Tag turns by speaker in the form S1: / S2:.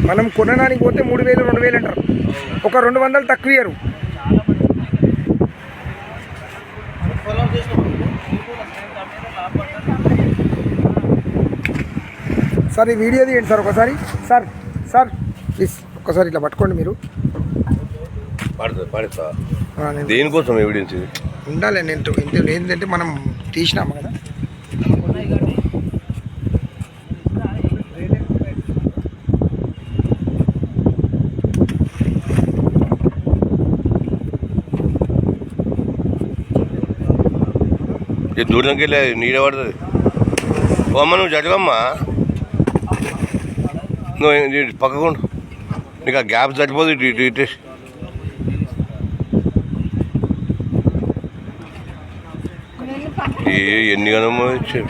S1: మనం కొనడానికి పోతే 3000 2000 అంటారు. ఒక 200 తక్కువ ఇయ్యరు. సార్ ఈ వీడియో తీయండి సార్ ఒకసారి. సార్ సార్ ప్లీజ్ ఒక్కసారి ఇట్లా పట్టుకోండి మీరు.
S2: దేనికోసం ఎవిడెన్స్
S1: ఉండాలి. నేను ఏంటంటే మనం తీసినాము కదా.
S2: దూరంకి వెళ్ళి నీడ పడుతుంది. ఓ అమ్మ నువ్వు జరగమ్మా, నువ్వు పక్కకుండా నీకు ఆ గ్యాప్ సరిపోదు. ఇటు ఇటు ఎన్ని గణమో ఇచ్చారు.